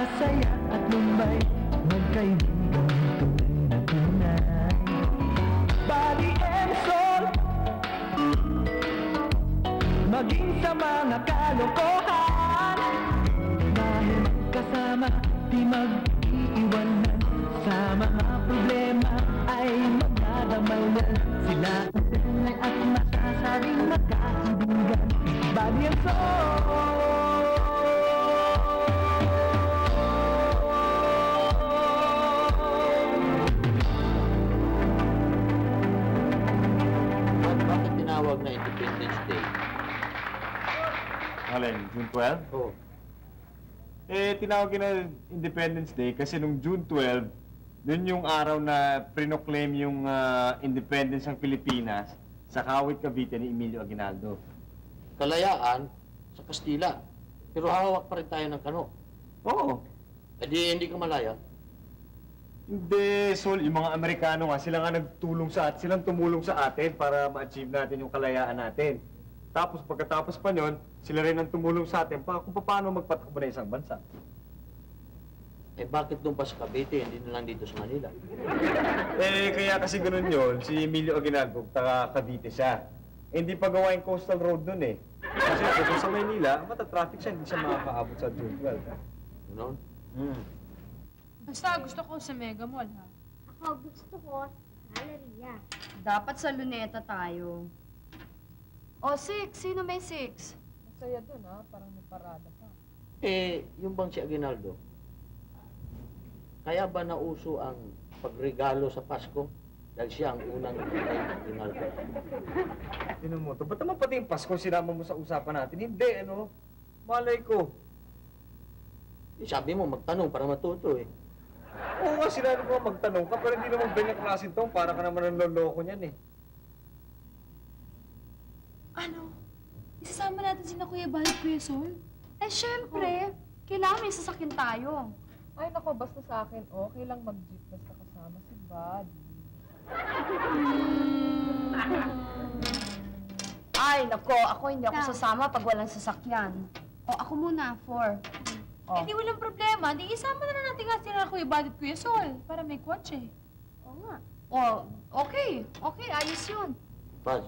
masaya at lumay, magkaibigan tunay na tunay. Body and soul, maging sa mga kalokohan, dahil magkasama di mag-iiwanan. Sa mga problema ay magdadamayan, sila ang tunay at masasabing magkaibigan. Body and soul. Bakit tinawag na Independence Day? Alin, June 12? Oo. Tinawag na Independence Day kasi nung June 12, yun yung araw na pre-proclaim yung independence ng Pilipinas sa Kawit, Cavite ni Emilio Aguinaldo. Kalayaan sa Kastila. Pero hawak pa rin tayo ng kano. Oo. Hindi ka malaya. Hindi, Sol. Yung mga Amerikano nga, sila nga nagtulong sa atin, silang tumulong sa atin para ma-achieve natin yung kalayaan natin. Tapos pagkatapos pa nun, sila rin ang tumulong sa atin kung paano magpatakbo na isang bansa. Bakit doon pa sa Cavite, hindi na lang dito sa Manila? Kaya kasi ganun yun, si Emilio Aguinaldo, taga Cavite siya. Hindi pa gawa yung coastal road nun eh. Kasi kung sa Maynila, matatraffic siya, hindi siya makakaabot sa June 12. Ano? Basta gusto ko sa Mega Mall, ha? Ako gusto ko sa Galeria. Dapat sa Luneta tayo. O, 6. Sino may 6? Masaya dun, ha? Parang may parada pa. Yung bang si Aguinaldo? Kaya ba nauso ang pagregalo sa Pasko? Dahil siya ang unang patay ng Aguinaldo. Tinan mo to, ba't naman pati yung Pasko sinama mo sa usapan natin? Hindi, ano? Malay ko. Sabi mo, magtanong para matuto eh. Oo nga, sinabi ko magtanong ka, pero hindi naman ganyan klase itong para ka naman ang loloko niyan eh. Ano? Isasama natin si Kuya Bal at Kuya Sol? Syempre. Kailangan may sasakyan tayo. Ay, nako, basta sa akin, okay lang mag-jeep basta kasama si Bad. Ay, nako. Ako hindi ako sasama pag walang sasakyan. O, ako muna. 4. Hindi walang problema. Di isama na natin nga sila Kuya Bad at Kuya Sol para may kotse. Oo nga. O, okay. Okay, ayos yun. Paz,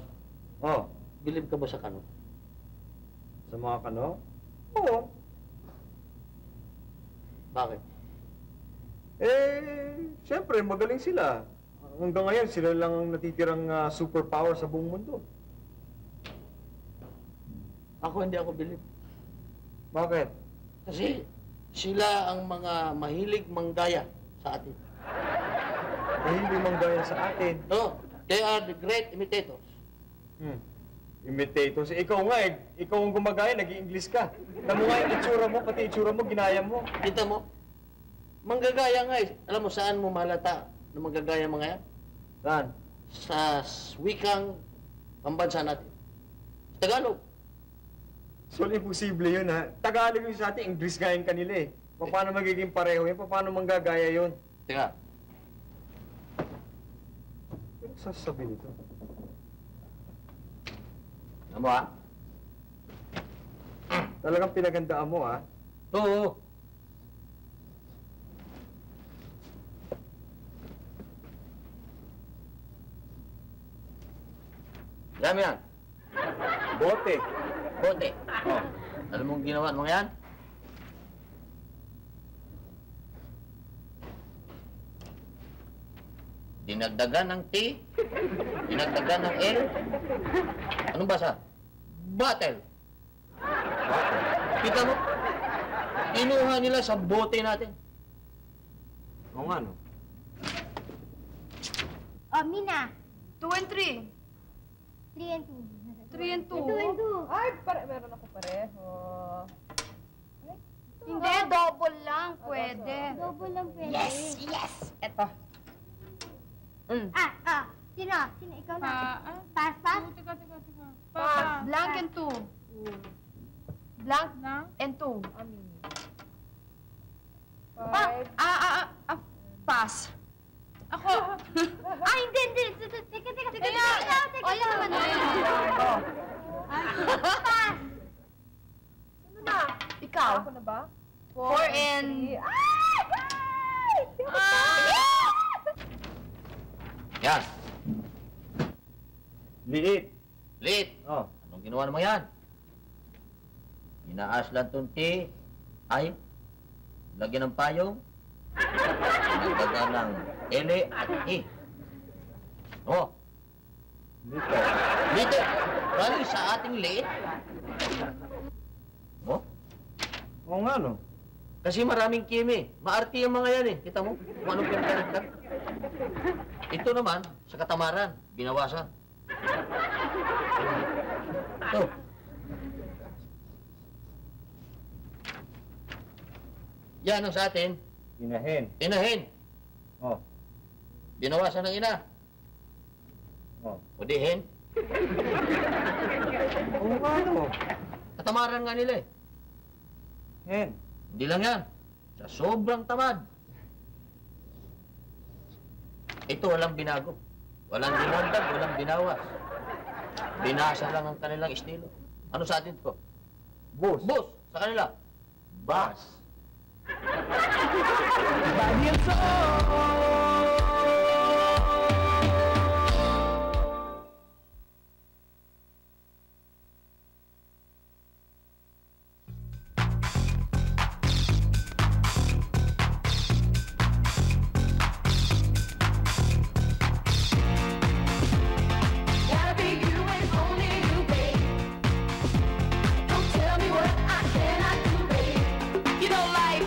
bilib ka ba sa kano? Sa mga kano? Oo. Bakit? Siyempre, magaling sila. Hanggang ngayon, sila lang ang natitirang superpower sa buong mundo. Ako hindi ako bilib. Bakit? Kasi sila ang mga mahilig manggaya sa atin. Mahilig manggaya sa atin. No, they are the great imitators. Imitators. Ikaw nga ikaw ang gumagaya, nag-i-English ka. Tamo nga yung itsura mo, pati itsura mo, ginaya mo. Kita mo? Manggagaya nga eh. Alam mo saan mo malata na manggagaya mga yan? Saan? Sa wikang pambansa natin. Sa Tagalog. So, imposible yun, ha? Tagalog yung sa atin, English nga yung kanila, eh. Paano magiging pareho yun? Paano manggagaya yun? Teka. Ano sasabi nito? Ano mo, ha? Talagang pinagandaan mo, ha? Oo. Yan yan. Bote. Bote. Alam mong ginawa ng mga yan? Dinagdagan ng T, dinagdagan ng L. Anong basa? Bottle. Kita mo? Kinuha nila sa bote natin. Oo nga, no? Oh, Mina. 2 and 3. 3 and 2. 3 and 2. 2 and 2. Ay, meron ako pareho. Hindi, double lang. Pwede. Double lang pwede. Yes! Eto. Sino? Ikaw na. Pass. Teka. Blank and 2. Blank and 2. Amin. Pass. Ako. Hindi. Teka. O, yan naman. Pass. Ano na? Ikaw. Ako na ba? 4 We're in. Yan. Liit. Lit. Oh. Anong ginawa naman yan? Inaaslan tong T. Ay. Lagyan ng payong. Nagdaga ng L at E. Oh. Liit. Lit. Galing sa ating liit. Oh. Oo nga, no? Kasi maraming kimi. Maarte yung mga yan eh. Kita mo? Kung anong pinagkaragdag. Ito naman, sa katamaran, binawasan. Ito. Yan ang sa atin. Inahin. Inahin. Oh. Binawasan ng ina. Oh. Udihin. Oo nga, no? Katamaran nga nila eh. Hen. Hindi lang yan. Sa sobrang tamad. Ito walang binago. Walang dinagdag, walang binawas. Binasa lang ang kanilang estilo. Ano sa atin to? Boss. Bus. Sa kanila. Bus. Body and soul. Gotta be you and only you, babe. Don't tell me what I cannot do, babe. You know life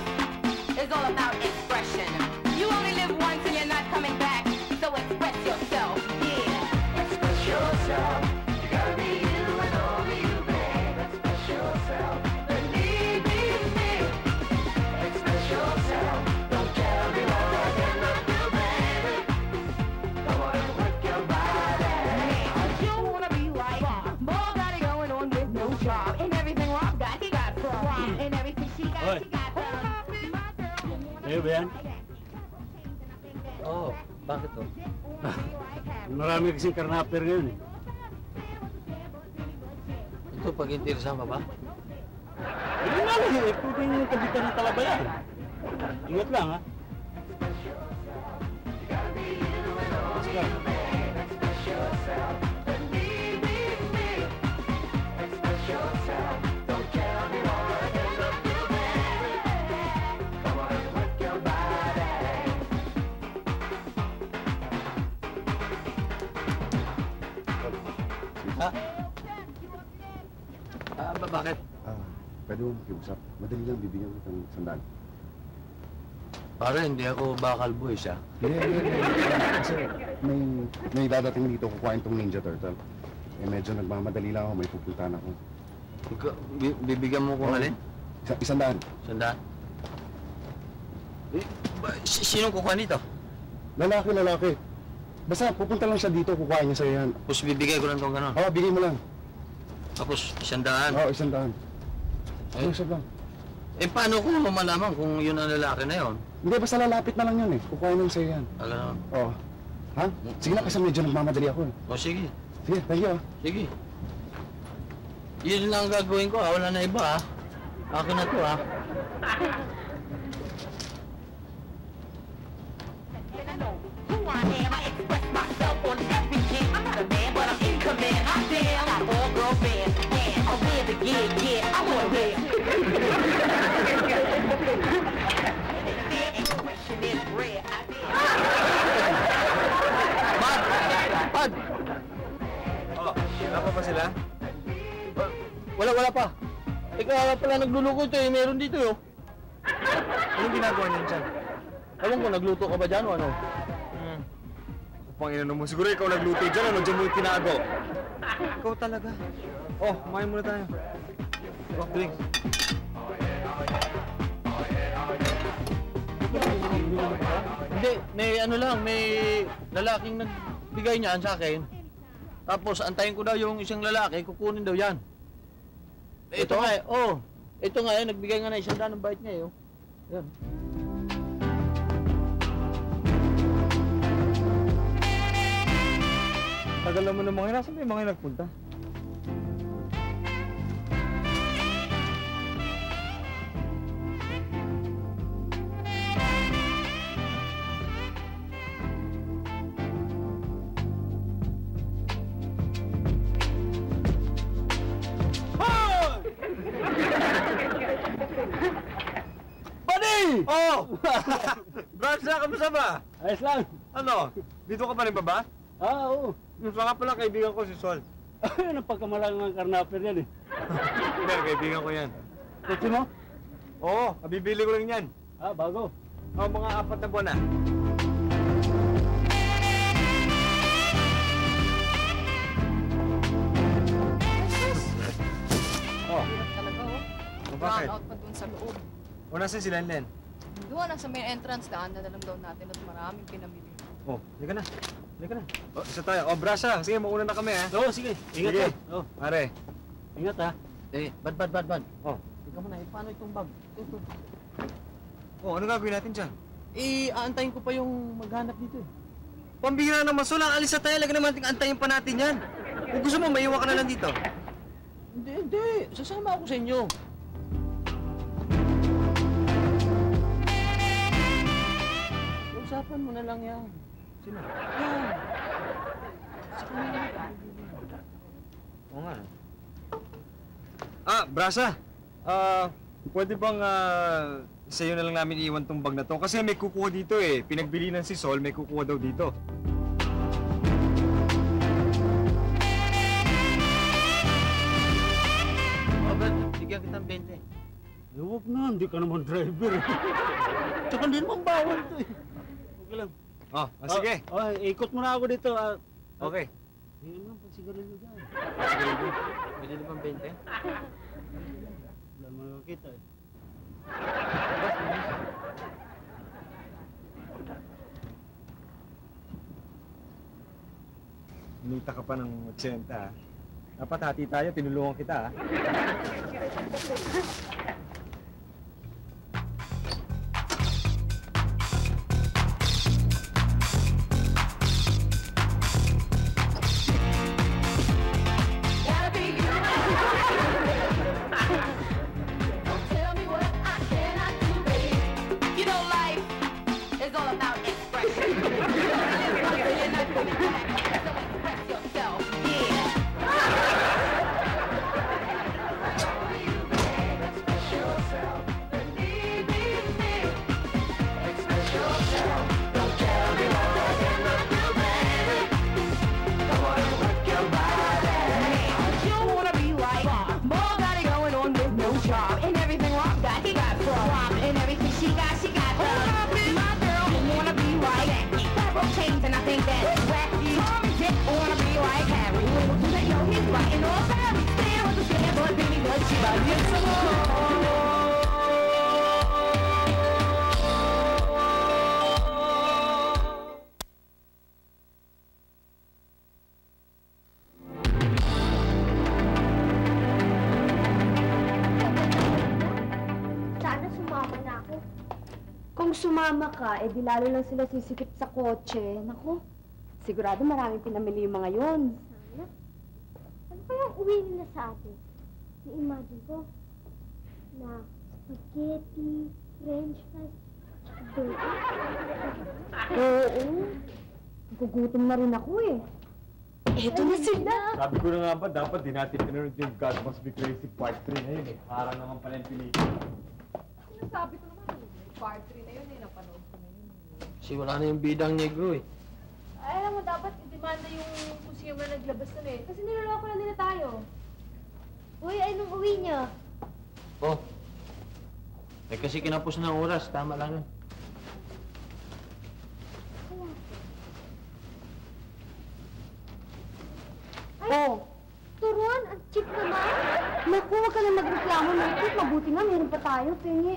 is all about expression. You only live once and you're not coming back, so express yourself, yeah. Express yourself. You gotta be you and only you, babe. Express yourself. Believe in me. Express yourself. Don't tell me what I cannot do, baby. Come on and work your body. You wanna be like Bob got it going on with no job, and everything Rob got, he got from, and everything she got, she got from. Kayo ba yan? Oo. Bakit to? Marami kasing karnaper ngayon eh. Ito pag interesan pa ba? Hindi nga lang eh, pwede yung kabitan ng talabayan. Ingat lang ha. Let's go. Ha? Bakit? Pwede mo makiusap. Madali lang, bibigyan ko ng sandal. Para hindi ako bakal boys ah. Hindi. Kasi may dadating dito, kukuhain tong Ninja Turtle. Eh, medyo nagmamadali lang ako, may pupuntahan ako. Bibigyan mo kung alin? Isandaan. Sandaan? Sinong kukuha nito? Lalaki. Basta pupunta lang siya dito, kukuhain niya sa'yo yan. Tapos bibigay ko lang itong gano'n. Oo, bigay mo lang. Tapos 100. Oo, isandaan. Eh? Ayos lang. Eh paano ko malaman kung yun ang lalaki na yun? Hindi, basta lalapit na lang yun eh. Kukuhain lang sa'yo yan. Alam. Oo. Ha? Sige na, kasi medyo nagmamadali ako eh. O sige. Sige, thank you ah. Sige. Yun lang ang gagawin ko ah. Wala na iba ah. Akin na to ah. Who I am, I express myself on everything. I'm not a man, but I'm in command. I got all girl band, and I wear the gear, I wanna wear. Expression is rare, I did. Pad! Oh, wala pa ba sila? Wala pa. Ikaw nga pala nagluluko ito eh. Meron dito eh. Anong ginagawa niyan dyan? Ewan ko, nagluto ka ba dyan o ano? Panginoon mo, siguro ikaw nagluto dyan, ano dyan mo yung tinago? Ikaw talaga. Oh, kumain muna tayo. Oh, drink. Hindi, may ano lang, may lalaking nagbigay niyan sa akin. Tapos antayin ko daw yung isang lalaki, kukunin daw yan. Ito nga eh, oh. Ito nga eh, nagbigay nga na 100 ng bite niya eh. Oh. Yan. Tagal naman ng mga yun. Nasaan ba yung mga yun nagpunta? Oh! Brasa, kamusta ba? Ayos lang. Ano? Dito ka pa rin ba ba? Oo. Yung saka pala kaibigan ko si Sol. Ayun ang pagkamalang karnaper yan eh. Hindi, kaibigan ko yan. Kutsi mo? Oo, kabibili ko lang yan. Bago. Oh, mga 4 na buwan na. Oh, Talaga, oh. bakit? Brown out pa dun sa loob. O, nasan si Lenlen? Doon, nasa main entrance, daan na lang daw natin at maraming pinamili. Oh, halika na. Halika na. Oh, isa tayo. Oh, Brasa, sige, mauna na kami, ha? Oo, sige. Ingat Sige. ka. Oo, Pare. ingat ha. Bad. Oh. Ikaw muna, paano itong bag? Ito. Oh, ano gagawin natin dyan? Aantayin ko pa yung maghanap dito eh. Pambihira naman, Sol. Alis na tayo. Lagi naman antayin pa natin yan. Kung gusto mo, maiwan ka na lang dito. Hindi. Sasama ako sa inyo. Usapan mo na lang yan. Sino? Yan. Oo nga. Brasa. Pwede bang sa'yo na lang namin iiwan tong bag na to? Kasi may kukuha dito eh. Pinagbili ng si Sol, may kukuha daw dito. Oh, Brad, bigyan kitang 20. Huwag na, hindi ka naman driver. Tsaka hindi naman bawal to eh. Okay lang. Sige. Ikot mo na ako dito. Okay. Hindi naman pag sigarilyo dyan. Pwede na bang 20? Wala naman nakakita eh. Nita ka pa ng 80, ha? Dapat hati tayo, tinulungan kita, ha? Gotta be you. Don't tell me what I cannot do, babe. You know life is all about expression. You're not gonna act, so express yourself. Yeah. You wanna be like more got it going on with no job and everything Rob got, he got from and everything she got my girl wanna be like several chains and I think that's wacky. Tommy Dick wanna be like Harry. But yo, he's writing all Barry. Stand with the stand, but baby, but she about to get some more. Sana sumama na ako. Kung sumama ka, di lalo lang sila sisikip sa kotse. Naku, sigurado maraming pinamili yung mga yon. Sana. Ano kayang uwi nila sa atin? Na-imagine ko na spaghetti, french fries, burger. Oo. Gugutom na rin ako eh. Eto na sila. Sabi ko na nga ba, dapat di natin pinanood yung God Must Be Crazy Part 3 na yun, eh. Harang naman pala yung pelikula. Sinasabi ko naman, part 3 na yun eh, napanood ko na yun. Kasi wala na yung bidang negro eh. Ay, alam mo, dapat i-demanda yung kung sino na naglabas nun eh. Kasi niloloko na nila tayo. Uy, anong uwi niyo? Oh. Kasi kinapos na ng oras. Tama lang yun. Oh, Turuan, ang cheap naman. naku, wag ka na magreklamo, Nikit. Mabuti nga, meron pa tayo, tingi.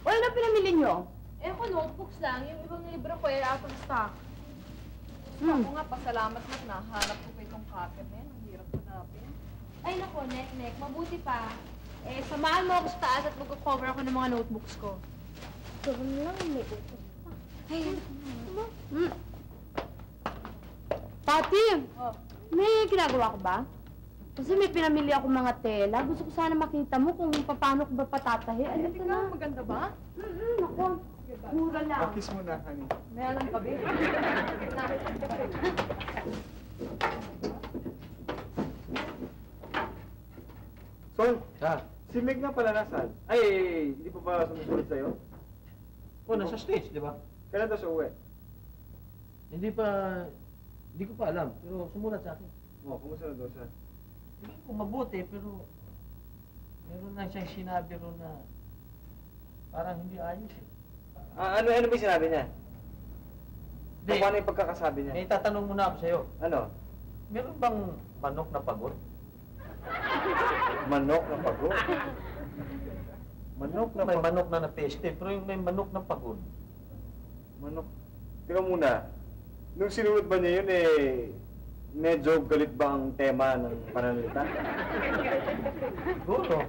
O, ano pinamili nyo? Eh ako notebooks lang, yung ibang libro ko ay out of stock. Ako nga, pasalamat na nahanap ko pa itong copy na yan. Ang hirap ko napin. Ay nako, Nek, mabuti pa. Eh, samahan mo ako sa taas at mag-cover ako ng mga notebooks ko. Turuan lang, may utos pa. Ay, Pati, Oh. may ginagawa ko ba? Kasi may pinamili ako mga tela. Gusto ko sana makita mo kung paano ko ba patatahi. Ano ito na? Maganda ba? Naku, mura lang. Kiss mo na, honey. May alam ka, babe. Sol, Ah, si Meg nga pala nasaan? Ay, hindi pa ba sumusunod sa'yo? Oh, nasa States, di ba? Kailan daw siya uwi? Hindi ko pa alam, pero sumulat sa akin. Oo, kumusta na daw siya? Hindi ko mabuti, pero meron na siyang sinabi ron na parang hindi ayos eh. Ano ba yung sinabi niya? Hindi. Ano yung pagkakasabi niya? May tatanong muna ako sa'yo. Ano? Meron bang manok na pagod? Manok na pagod? Manok na May pagod? manok na napeste, pero yung may manok na pagod. Manok? Tingnan muna. Nung sinunod ba niya yun medyo galit ba ang tema ng pananalita? Siguro.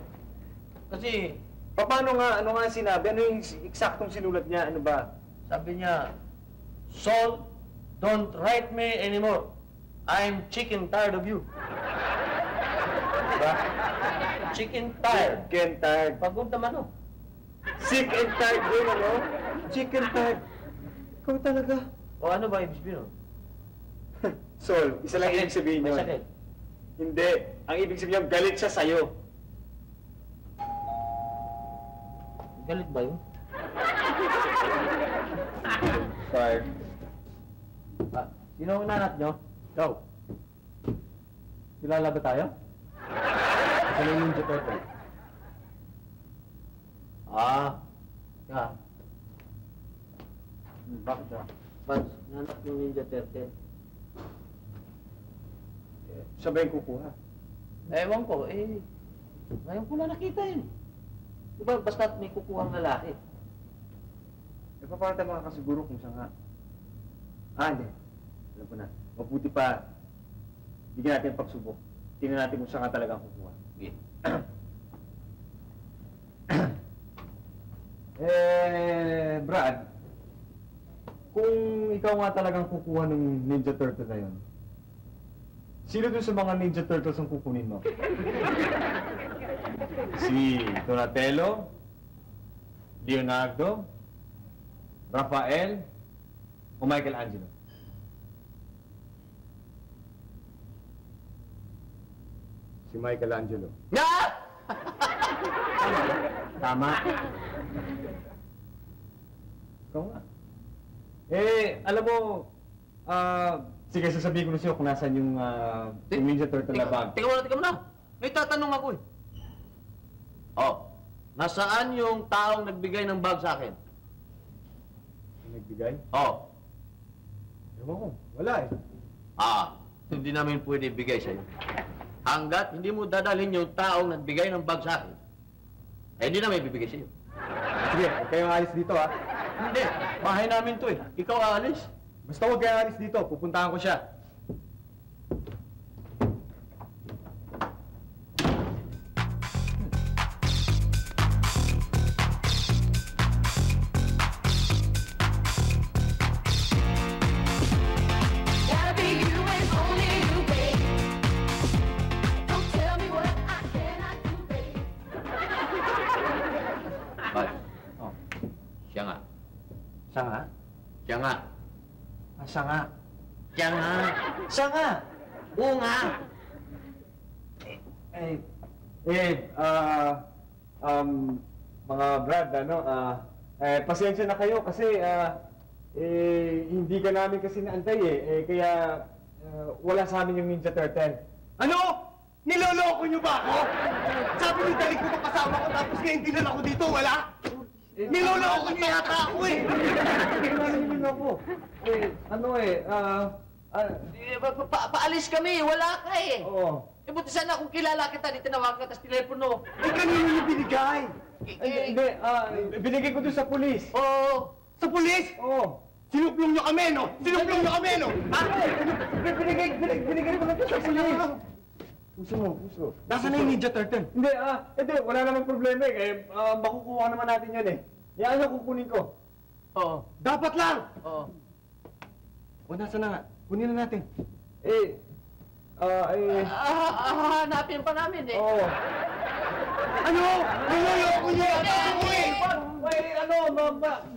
Kasi Paano nga, ano nga sinabi? Ano yung eksaktong sinulat niya? Ano ba? sabi niya, Saul, don't write me anymore. I'm chicken tired of you. Diba? Chicken tired. Chicken tired. Pagod naman, no? Sick and tired din, ano? Chicken tired. Ikaw talaga. O ano ba ibig sabihin? Sol, isa lang ibig sabihin yun. Masakit. Hindi. Ang ibig sabihin niya, galit siya sa'yo. Galit ba yun? Tired. Sino ang nanat nyo? Ikaw. Kilala ba tayo? Sino yung Ninja Turtle? Yeah. Bakit siya? But, nanat yung Ninja Turtle. Siya ba yung kukuha? Ewan ko, ngayon ko lang nakita yun. Diba, basta may kukuhang lalaki. Paano tayo makakasiguro kung siya nga? Hindi. Alam ko na. Mabuti pa, bigyan natin pagsubok. Tingnan natin kung siya nga talagang kukuha. Okay. Brad, kung ikaw nga talagang kukuha ng Ninja Turtle na yun, sino dun sa mga Ninja Turtles ang kukunin mo? Si Donatello, Leonardo, Rafael, o Michelangelo? Si Michelangelo. Tama. Ikaw nga. Alam mo, sige, sasabihin ko na sa'yo kung nasan yung Ninja Turtle na bag. Teka muna. May tatanong ako eh. Nasaan yung taong nagbigay ng bag sa akin? Nagbigay? Ewan ko, wala eh. Hindi namin pwede ibigay sa'yo. Hanggat hindi mo dadalhin yung taong nagbigay ng bag sa akin, hindi namin ibibigay sa'yo. Sige, huwag kayong alis dito ha. Hindi, bahay namin to eh. Ikaw aalis. Basta huwag kayong alis dito, pupuntahan ko siya. Gotta be you and only you, babe. Don't tell me what I cannot do, babe. Bad. Siya nga. Siya nga? Siya nga. Siya nga. Siya nga. Siya nga! Oo nga. Mga Brad, pasensya na kayo kasi hindi ka namin kasi naantay kaya wala sa amin yung Ninja Turtle. Ano? Niloloko niyo ba ako? Sabi niyo dalik ko pa kasama ko tapos ngayon dinala ko dito, wala? Niloloko niyo yata ako eh! Hindi na ako. Paalis kami, wala ka eh. Oo. Buti sana kung kilala kita, di tinawagan ka, tas telepono. Eh, kanino niyo binigay? Binigay ko doon sa pulis. Oo. Sa pulis? Oo. Sinuplong niyo kami, no? Sinuplong niyo kami, no? Ha? Binigay ko na doon sa pulis. Puso. Nasaan na yung Ninja Turtle? Hindi, wala namang problema makukuha naman natin yun Yan ang kukunin ko. Oo. Dapat lang! Oo. O, nasa na nga? Kunin na natin. Hanapin pa namin eh. Oo. Ano? Niloloko niyo yata ako eh!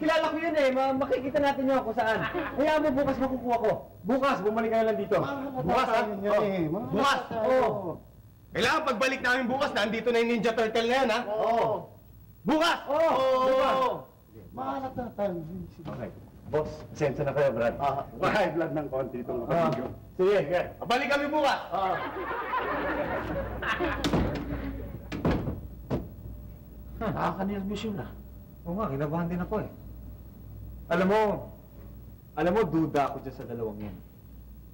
Kilala ko yun makikita natin yun kung saan. Hayaan mo bukas makukuha ko. Bukas, bumalik ka na lang dito. Bukas, ha? Bukas! Oo. Kailangan pagbalik namin bukas, nandito na yung Ninja Turtle na yan, ha? Oo. Bukas! Oo! Mahanap na tayo. Okay. Boss, pasensya na kayo, Brad. High blood ng konti itong kapatid ko. Sige, sige. Balik kami bukas! Nakaka-nervous yun ah. Oo nga, kinabahan din ako eh. Alam mo, duda ako dyan sa dalawang yan.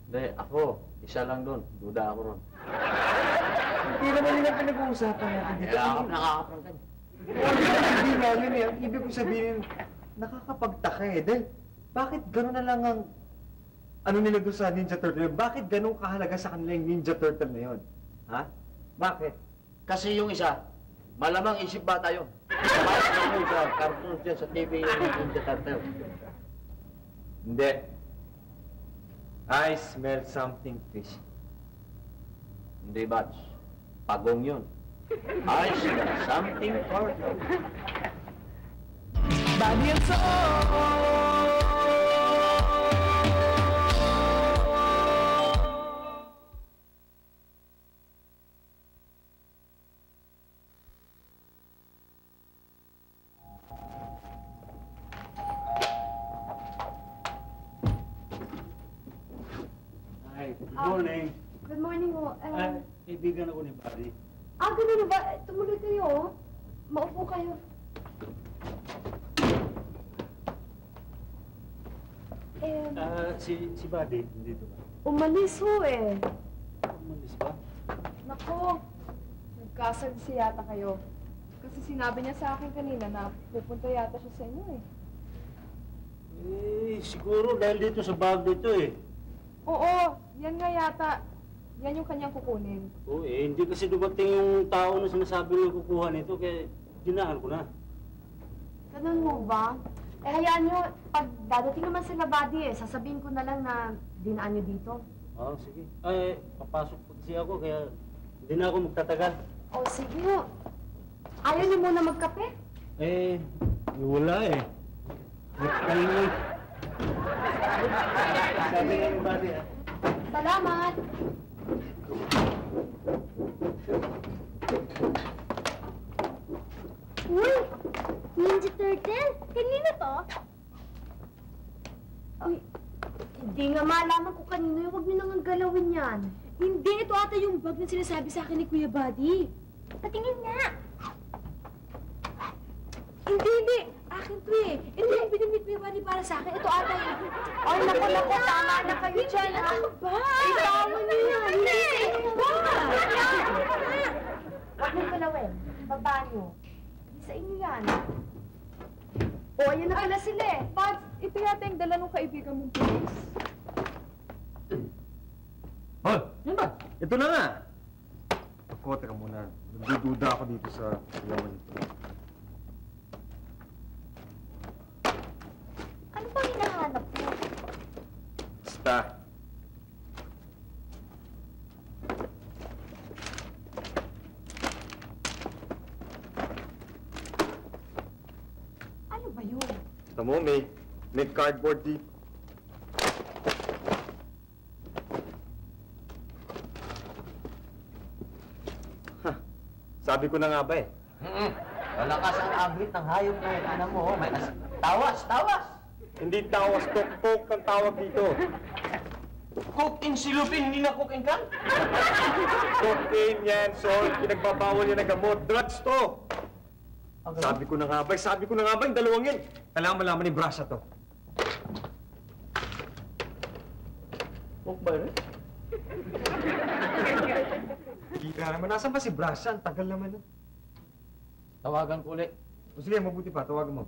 Hindi, ako. Isa lang doon. Duda ako ron. Hindi naman nila pinag-uusapan natin dito. Kaya ako nakakaprangkan. Hindi namin eh. Ang ibig ko sabihin, nakakapagtaka eh. Dahil, bakit gano'n na lang ang ano nila doon sa Ninja Turtle? Bakit gano'n kahalaga sa kanila yung Ninja Turtle na yun? Ha? Bakit? Kasi yung isa, malamang isip bata yun. Mas naman sa cartoons dyan sa TV yung Ninja Turtle. Hindi. I smell something fishy. Hindi, Bats. Pagong yun. I smell something turtle. Body and soul. Hi, good morning. Good morning ho. Kaibigan ako ni Buddy. Ganun na ba? Tumuloy kayo, oh. Maupo kayo. Si Buddy, dito ba? Umalis ho eh. Umalis ba? Nako, nagkasagsi yata kayo. Kasi sinabi niya sa akin kanina na pupunta yata siya sa inyo eh. Siguro dahil dito sa bag dito eh. Oo, yan nga yata. Yan yung kanyang kukunin. Oo hindi kasi dumating yung tao na sinasabi niya kukuha nito, kaya dinaan ko na. Ganun mo ba? Hayaan nyo, pag dadating naman sila Buddy sasabihin ko na lang na dinaan nyo dito. Sige. Papasok po kasi ako, kaya hindi na ako magtatagal. Sige ho. Ayaw niyo muna magkape? Wala eh. Nagkaingay. Sabi nga ni Buddy Salamat! Uy! Ninja Turtle? Kanino to? Uy, hindi nga malaman ko kanino yung huwag niyo nang galawin yan. Hindi, ito ata yung bag na sinasabi sa akin ni Kuya Buddy. Patingin nga! Hindi. Akin to eh. Ito yung binimit Kuya Buddy para sa akin. Ito ata yung... Ay, naku, tama na kayo dyan. Ano ba? Itawan niyo yan. Hindi! Ba? Huwag niyong galawin. Baba niyo. Sa inyo yan. Ayan na pala sila eh. Pads, ito yata yung dala ng kaibigan mong pulis. Hol! Yan ba? Ito na nga! Ako, teka muna. Nagdududa ako dito sa lawan ito. Ano ba hinahanap mo? Basta. Ano ba yun? Ito mo, may cardboard dito. Sabi ko na nga ba eh. Malakas ang aglit ng hayop na yun. Alam mo, may tawas! Hindi tawas, tok-tok ang tawag dito. Cooking silupin, hindi na cooking kan? Cocaine yan, Sol. Pinagbabawal yan na gamot. Drugs to. Sabi ko na nga ba, yung dalawang yan. Kailangan malaman ni Brasha to. Cook ba yun? Kira naman, nasan ba si Brasha? Ang tagal naman. Tawagan ko ulit. O sige, mabuti pa, tawagan mo.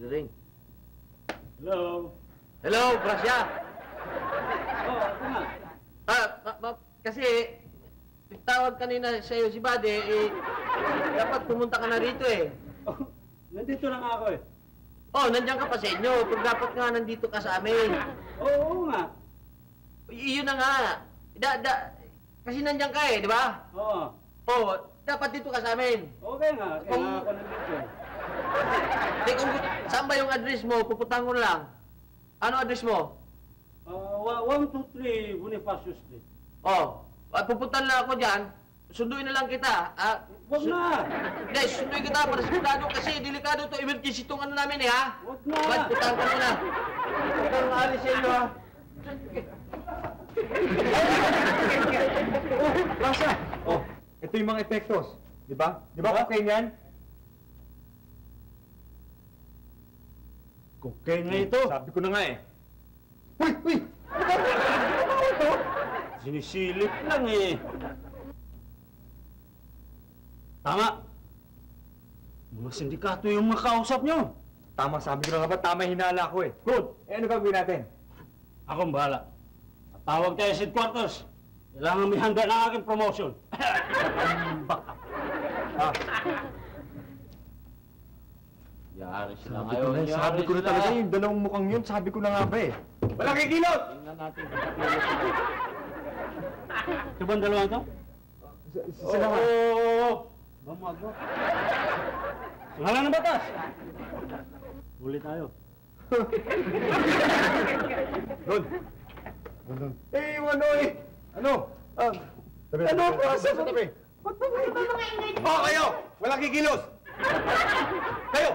Ring. Hello? Hello, Brasya! Ako nga. Kasi, tawag kanina sa'yo si Buddy, dapat pumunta ka na rito eh. Nandito lang ako eh. Nandiyan ka pa sa inyo. Pero dapat nga nandito ka sa amin. Oo nga. Iyon na nga. Kasi nandiyan ka eh, di ba? Oo. Dapat dito ka sa amin. Okay nga. Kaya nga ako nandito. Teka, saan ba yung address mo? Pupuntahan ko na lang. Ano address mo? 123 Bonifacio Street. Oh, pupuntahan lang ako dyan. Sunduin na lang kita. Wag na! Hindi, sunduin kita para sigurado kasi delikado to. Emergency itong ano namin eh, ha? Wag na! Ba't putahan ko muna? Huwag kang maalis sa inyo, ha? Rasa! Oh, ito yung mga epektos. Di ba? Di ba cocaine yan? Cocaine na ito! Sabi ko na nga eh. Uy! Uy! Ano ito? Sinisilip lang eh. Tama! Mga sindikato yung mga kausap nyo. Tama, sabi ko na nga ba? Tama yung hinala ko eh. Good! Eh ano gagawin natin? Akong bahala. Tawag tayo sa headquarters. Kailangan may handa ng aking promotion. Yari sila Sabi ko na, sabi ko na talaga yung dalawang mukhang yun. Sabi ko na nga ba eh. Walang kikilot! Tingnan natin. Ito ba ang dalawang ito? Sila nga. Bamago. Ngalan ng batas. Huli tayo. Doon. Doon. Eh, ano eh? Ano? Ano ang process? Ba't ba kayo mga ingay? Oh, kayo! Walang kikilos! Kayo!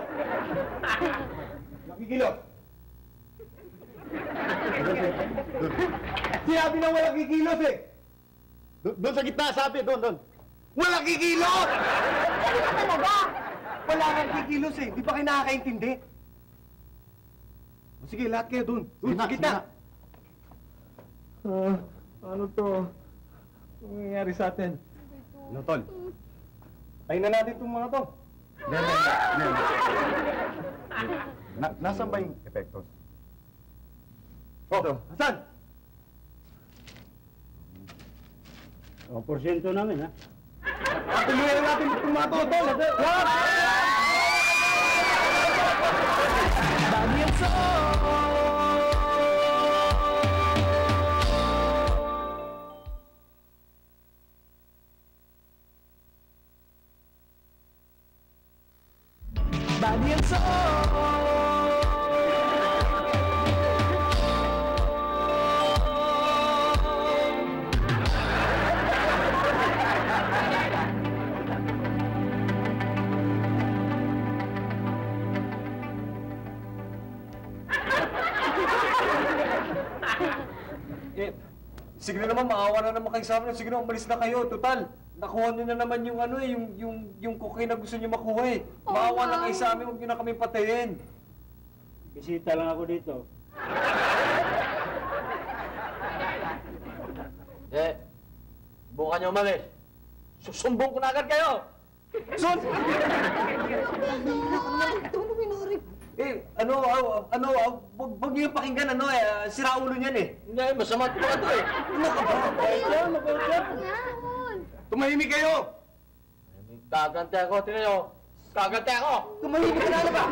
Walang kikilos! Sinabi na walang kikilos eh! Doon sa gitna, sabi! Doon! Walang kikilos! Ano ka talaga? Wala kang kikilos eh! Di ba kayo nakakaintindi? O sige, lahat kayo doon! Doon sa gitna! Ano to? Ano nangyayari sa atin? Ano, Tol? Tayo na natin itong mga to. Nasaan ba yung epektos? Oh, saan? O, porsyento namin, ha? Tuloy na natin itong mga to, Tol! Sige na naman, maawa na naman kayo sa amin. Sige na, umalis na kayo. Total, nakuha nyo na naman yung ano eh, yung cocaine na gusto nyo makuha eh. Maawa na kayo sa amin, huwag nyo na kami patayin. Bisita lang ako dito. Bukan nyo umalis. Susumbong ko na agad kayo! Son! Wag niyo yung pakinggan, sira ulo niyan eh. Hindi, masama ito ba ito eh. Ano ka ba? Tumahimik kayo! Gagante ako, tingnan nyo. Gagante ako! Tumahimik ka na ba?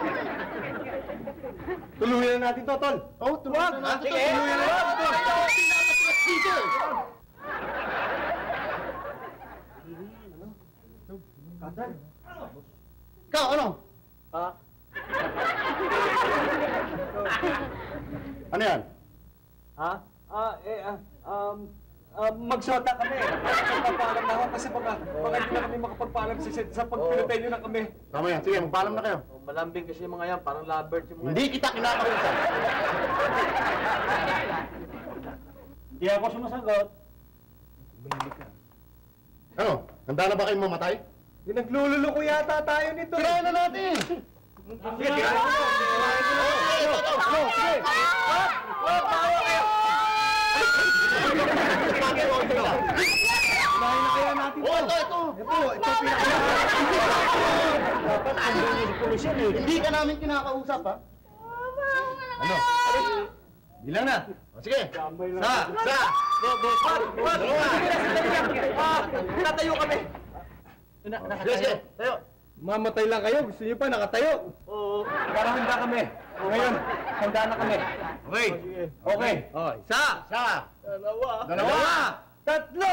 Tuluyan na natin to, Tol. Oh, tuluyan na natin. Sige! Tuluyan na natin to. Ikaw, ano? Ha? Ano yan? Ha? Magsota kami. Magpapaalam na ako kasi baka hindi na kami makapagpaalam sa pagpilitay nyo na kami. Tama yan. Sige, magpaalam na kayo. Oh, malambing kasi yung mga yan, parang lovebirds yung mga Hindi kita kinakausap. Hindi ako sumasagot. Ano? Handa na ba kayong mamatay? Naglululoko yata tayo nito. Tirayan na natin! Sige, tirayan ko. Tirayan ko. Sige. Wag, bawa kayo. Tirayan na kaya natin to. Ito! Ito pinaka. Dapat ang si pulisyan eh. Hindi ka namin kinakausap, ha? Ano? Bilang na. O, sige. Tatayo kami. Sige, tayo. Mamatay lang kayo. Gusto niyo pa nakatayo. Oo. Para handa kami. Ngayon, handa na kami. Okay. Okay. Oh, isa. Dalawa. Tatlo.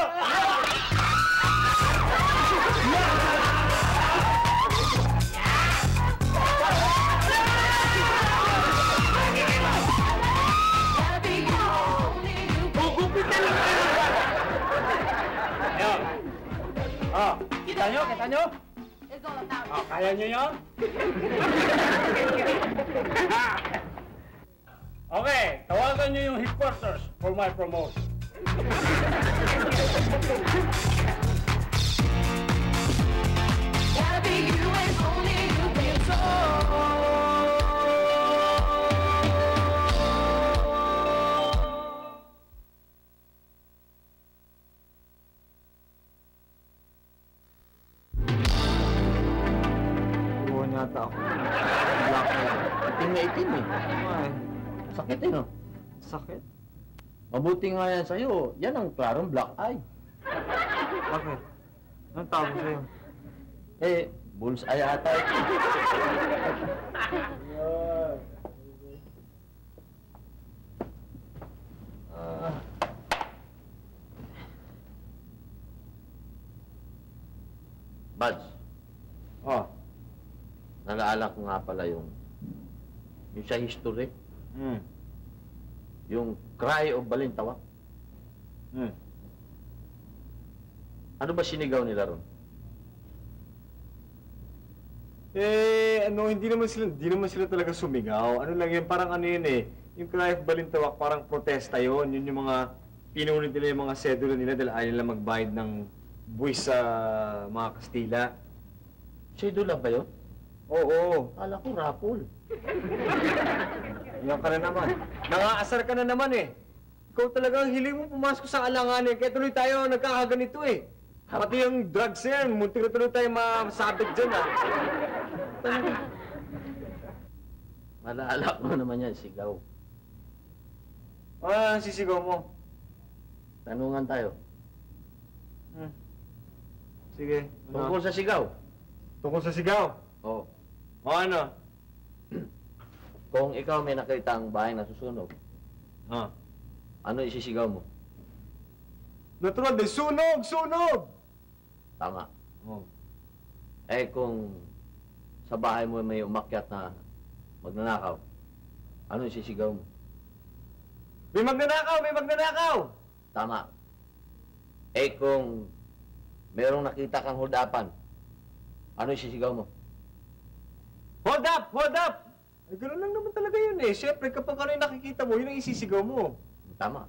nyo? is all about Kaya nyo yun? Okay, tawagan nyo yung headquarters for my promotion. gotta be you and only you, baby. Buwan yata ako. Itim na itim eh. Ay, Sakit eh, no? sakit. Mabuti nga yan sa'yo. Yan ang klarong black eye. Bakit? Anong tawag ko sa'yo? Eh, bullseye ata ito. Buds, Oh. nalaalala ko nga pala yung sa history, Hmm. yung cry of Balintawak. Hmm. Ano ba sinigaw nila ron? Hindi naman sila talaga sumigaw. Ano lang yun, parang ano yun eh. Yung Cry of Balintawak, parang protesta yun. Yun yung mga, pinunit nila yung mga sedula nila dahil ayaw nila magbayad ng buwis sa mga Kastila. Sedula ba yun? Oo. Kala ko rapol. Yan ka na naman. Nangaasar ka na naman eh. Ikaw talagang hiling mo pumasok sa alanganin. Kaya tuloy tayo nagkakaganito eh. Pati yung drugs na yan, munti na tuloy tayo masabit dyan ah. Malala ko naman yan, sigaw. Ah, sisigaw mo. Tanungan tayo. Sige. Tungkol sa sigaw. Tungkol sa sigaw. Oh. O ano? Kung ikaw may nakita ang bahay na susunog, Ah. ano isisigaw mo? Natural din. Sunog! Sunog! Tama. Oh. Eh kung sa bahay mo may umakyat na magnanakaw, ano isisigaw mo? May magnanakaw! May magnanakaw! Tama. Eh kung merong nakita kang hold-upan, ano isisigaw mo? Hold up! Hold up! Ay, gano'n lang naman talaga yun eh. Siyempre, kapag ano yung nakikita mo, yun ang isisigaw mo. Tama.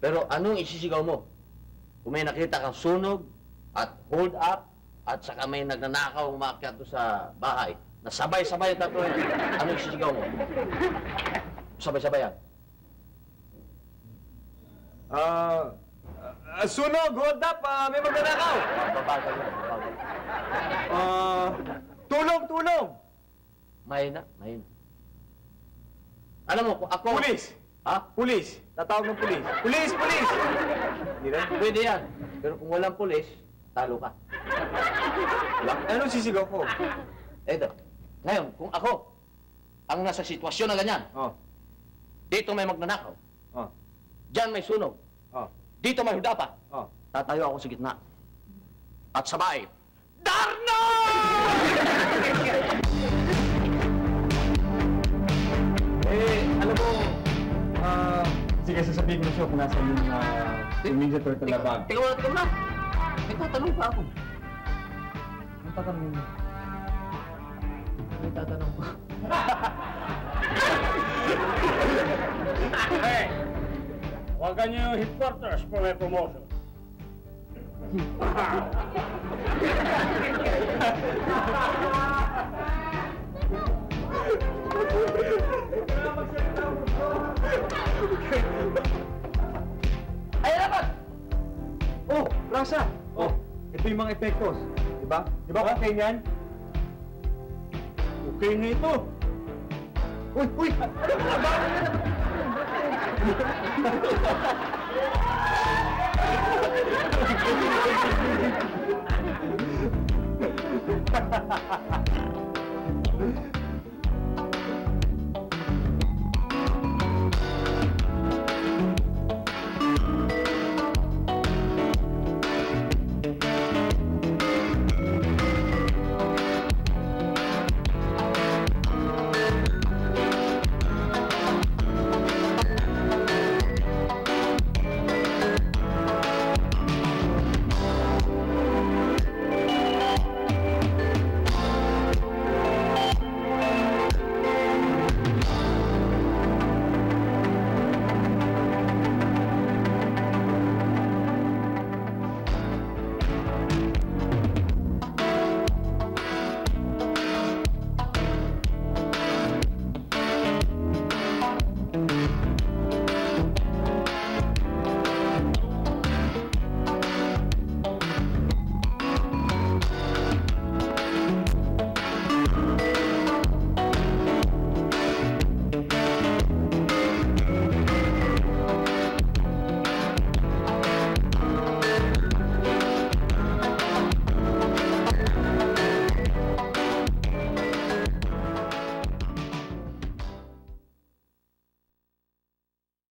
Pero anong isisigaw mo? Kung may nakita kang sunog at hold up at saka may nagnanakaw umakyat doon sa bahay na sabay-sabay ang tatlo yan, anong isisigaw mo? Sabay-sabay yan. Sunog! Hold up! May magnanakaw! Babagal yan, babagal. Tulong! Tulong! Mahina, mahina. Alam mo, kung ako... Pulis! Ha? Pulis! Tatawag ng pulis. Pulis! Pulis! Hindi na? Pwede yan. Pero kung walang pulis, talo ka. Diba? Anong sisigaw ko? Eto. Ngayon, kung ako ang nasa sitwasyon na ganyan, Oh. dito may magnanakaw, Oh. dyan may sunog, Oh. dito may hudapa, Oh. tatayo ako sa gitna. At sabay, Darno! Alam mo, sige, sasabihin ko siya kung nasa yung Ninja Turtle na bag. Tingnan mo na, tingnan mo na. May tatanong pa ako. Ang tatanungin mo. May tatanong pa. Okay, tawagan nyo yung headquarters for my promotion. Ay, dapat! Oh, Rasa! Oh, ito yung mga epektos. Diba? Diba okay yan? Okay na ito. Uy! Uy! Bawal na!